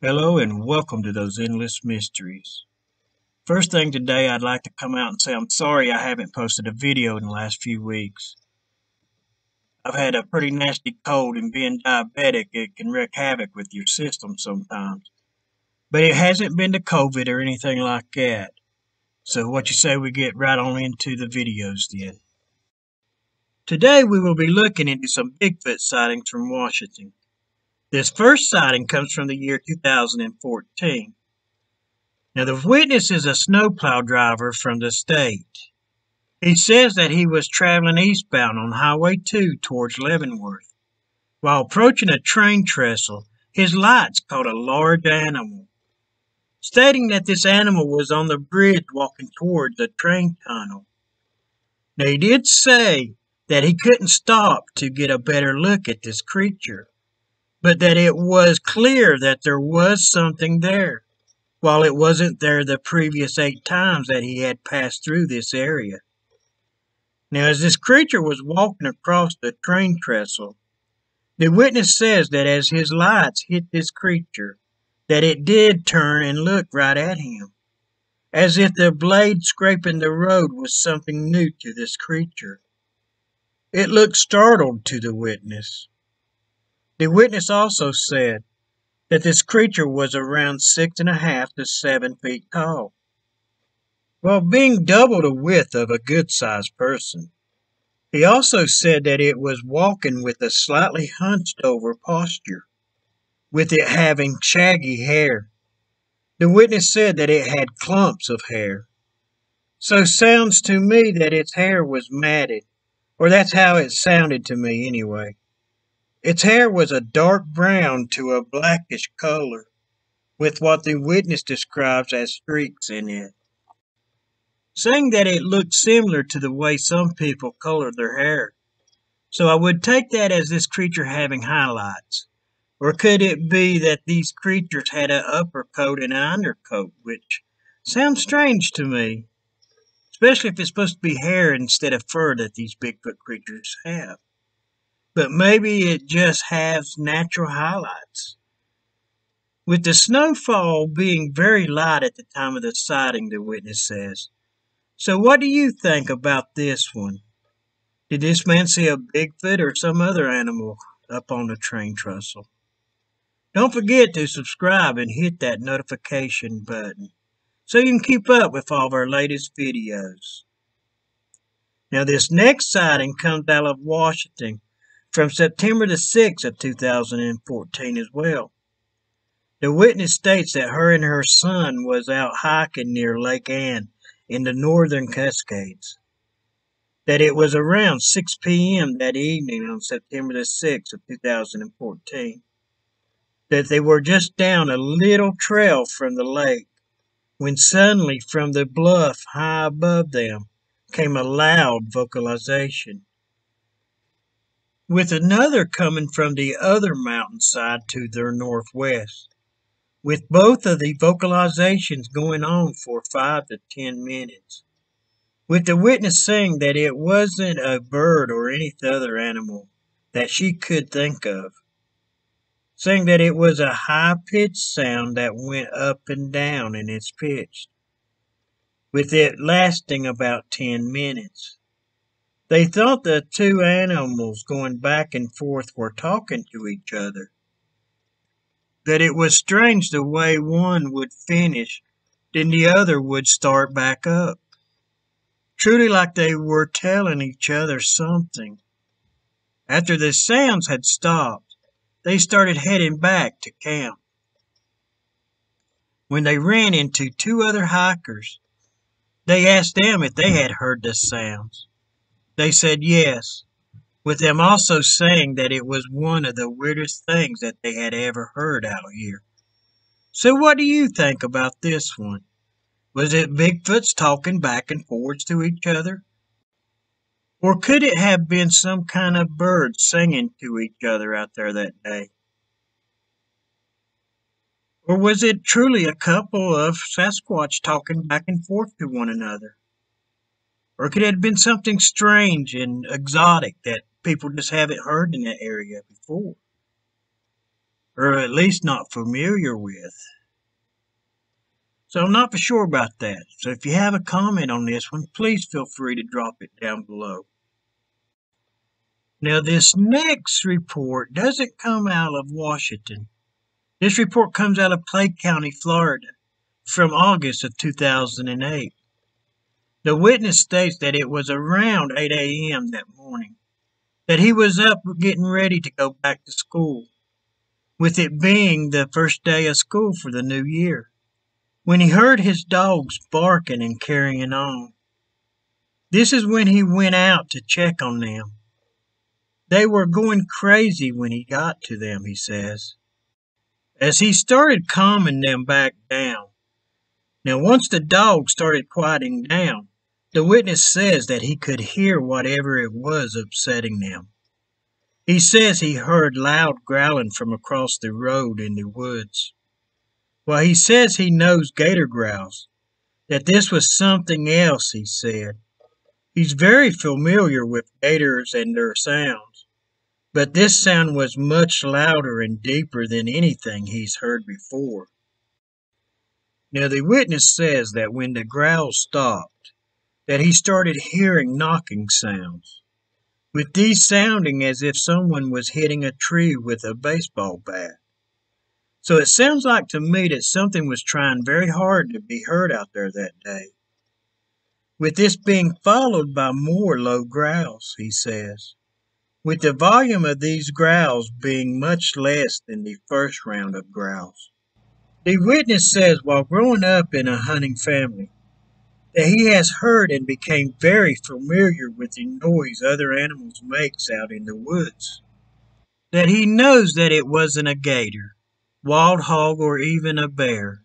Hello and welcome to those endless mysteries. First thing today, I'd like to come out and say I'm sorry I haven't posted a video in the last few weeks. I've had a pretty nasty cold, and being diabetic, it can wreak havoc with your system sometimes. But it hasn't been to COVID or anything like that. So what you say we get right on into the videos then. Today we will be looking into some Bigfoot sightings from Washington. This first sighting comes from the year 2014. Now, the witness is a snowplow driver from the state. He says that he was traveling eastbound on Highway 2 towards Leavenworth. While approaching a train trestle, his lights caught a large animal, stating that this animal was on the bridge walking towards the train tunnel. Now, he did say that he couldn't stop to get a better look at this creature, but that it was clear that there was something there, while it wasn't there the previous 8 times that he had passed through this area. Now, as this creature was walking across the train trestle, the witness says that as his lights hit this creature, that it did turn and look right at him, as if the blade scraping the road was something new to this creature. It looked startled to the witness. The witness also said that this creature was around 6.5 to 7 feet tall, while being double the width of a good-sized person. He also said that it was walking with a slightly hunched-over posture, with it having shaggy hair. The witness said that it had clumps of hair. So sounds to me that its hair was matted, or that's how it sounded to me anyway. Its hair was a dark brown to a blackish color, with what the witness describes as streaks in it, saying that it looked similar to the way some people color their hair. So I would take that as this creature having highlights. Or could it be that these creatures had an upper coat and an undercoat, which sounds strange to me, especially if it's supposed to be hair instead of fur that these Bigfoot creatures have. But maybe it just has natural highlights. With the snowfall being very light at the time of the sighting, the witness says. So what do you think about this one? Did this man see a Bigfoot or some other animal up on the train trestle? Don't forget to subscribe and hit that notification button so you can keep up with all of our latest videos. Now, this next sighting comes out of Washington from September the 6th of 2014 as well. The witness states that her and her son was out hiking near Lake Ann in the northern Cascades. That it was around 6 p.m. that evening on September the 6th of 2014. That they were just down a little trail from the lake, when suddenly from the bluff high above them came a loud vocalization, with another coming from the other mountainside to their northwest, with both of the vocalizations going on for 5 to 10 minutes, with the witness saying that it wasn't a bird or any other animal that she could think of, saying that it was a high-pitched sound that went up and down in its pitch, with it lasting about 10 minutes. They thought the two animals going back and forth were talking to each other. That it was strange the way one would finish, then the other would start back up. Truly like they were telling each other something. After the sounds had stopped, they started heading back to camp, when they ran into 2 other hikers. They asked them if they had heard the sounds. They said yes, with them also saying that it was one of the weirdest things that they had ever heard out here. So what do you think about this one? Was it Bigfoots talking back and forwards to each other? Or could it have been some kind of bird singing to each other out there that day? Or was it truly a couple of Sasquatch talking back and forth to one another? Or could it have been something strange and exotic that people just haven't heard in that area before? or at least not familiar with. So I'm not for sure about that. So if you have a comment on this one, please feel free to drop it down below. Now this next report doesn't come out of Washington. This report comes out of Clay County, Florida, from August of 2008. The witness states that it was around 8 a.m. that morning, that he was up getting ready to go back to school, with it being the first day of school for the new year, when he heard his dogs barking and carrying on. This is when he went out to check on them. They were going crazy when he got to them, he says, as he started calming them back down. Now, once the dogs started quieting down, the witness says that he could hear whatever it was upsetting them. He says he heard loud growling from across the road in the woods. Well, he says he knows gator growls, that this was something else, he said. He's very familiar with gators and their sounds, but this sound was much louder and deeper than anything he's heard before. Now, the witness says that when the growls stopped, that he started hearing knocking sounds, with these sounding as if someone was hitting a tree with a baseball bat. So it sounds like to me that something was trying very hard to be heard out there that day, with this being followed by more low growls, he says, with the volume of these growls being much less than the first round of growls. The witness says while growing up in a hunting family, that he has heard and became very familiar with the noise other animals makes out in the woods. That he knows that it wasn't a gator, wild hog, or even a bear.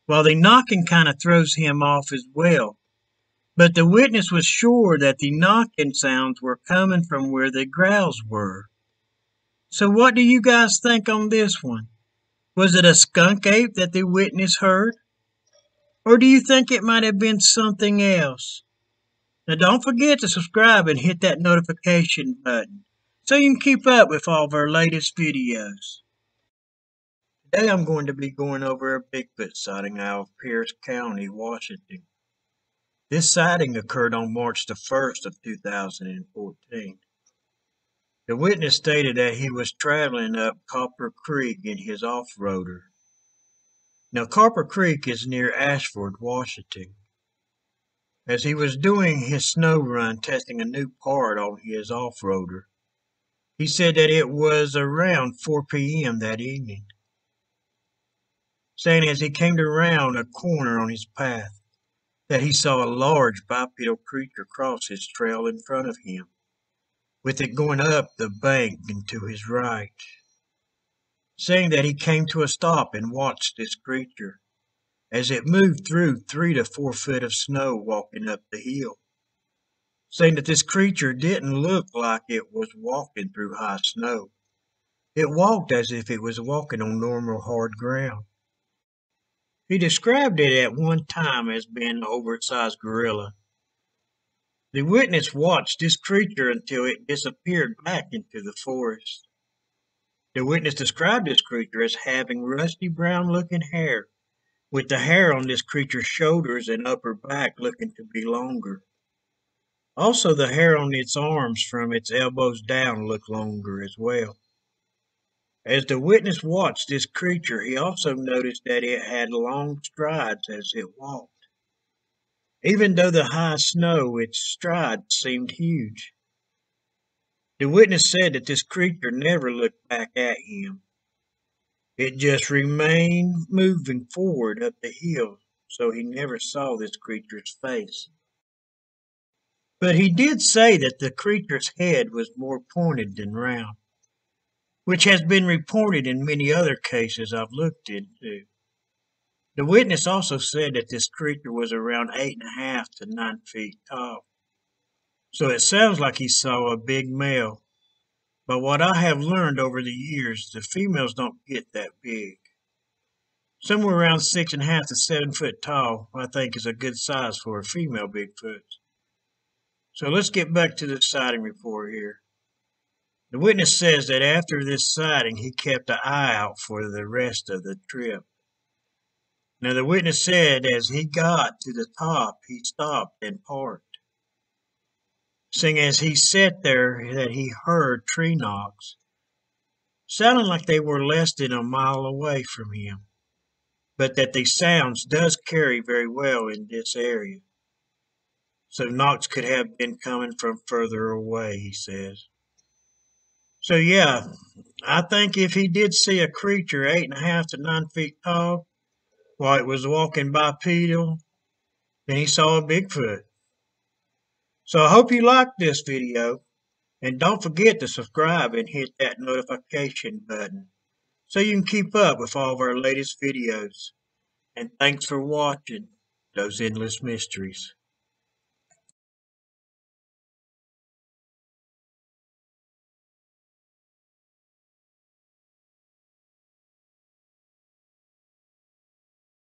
While the knocking kind of throws him off as well. But the witness was sure that the knocking sounds were coming from where the growls were. So what do you guys think on this one? Was it a skunk ape that the witness heard? Or do you think it might have been something else? Now don't forget to subscribe and hit that notification button so you can keep up with all of our latest videos. Today I'm going to be going over a Bigfoot sighting out of Pierce County, Washington. This sighting occurred on March the 1st of 2014. The witness stated that he was traveling up Copper Creek in his off-roader. Now, Copper Creek is near Ashford, Washington. As he was doing his snow run testing a new part on his off-roader, he said that it was around 4 p.m. that evening, saying as he came around a corner on his path that he saw a large bipedal creature cross his trail in front of him, with it going up the bank and to his right, saying that he came to a stop and watched this creature as it moved through 3 to 4 feet of snow walking up the hill, saying that this creature didn't look like it was walking through high snow. It walked as if it was walking on normal hard ground. He described it at one time as being an oversized gorilla. The witness watched this creature until it disappeared back into the forest. The witness described this creature as having rusty brown looking hair, with the hair on this creature's shoulders and upper back looking to be longer. Also, the hair on its arms from its elbows down looked longer as well. As the witness watched this creature, he also noticed that it had long strides as it walked. Even though the high snow, its strides seemed huge. The witness said that this creature never looked back at him. It just remained moving forward up the hill, so he never saw this creature's face. But he did say that the creature's head was more pointed than round, which has been reported in many other cases I've looked into. The witness also said that this creature was around 8.5 to 9 feet tall. So it sounds like he saw a big male. But what I have learned over the years, the females don't get that big. Somewhere around 6.5 to 7 foot tall, I think, is a good size for a female Bigfoot. So let's get back to the sighting report here. The witness says that after this sighting, he kept an eye out for the rest of the trip. Now, the witness said as he got to the top, he stopped and parked, saying as he sat there that he heard tree knocks, sounding like they were less than a mile away from him, but that the sounds does carry very well in this area. So knocks could have been coming from further away, he says. So yeah, I think if he did see a creature 8.5 to 9 feet tall while it was walking bipedal, then he saw a Bigfoot. So I hope you liked this video, and don't forget to subscribe and hit that notification button so you can keep up with all of our latest videos. And thanks for watching those endless mysteries.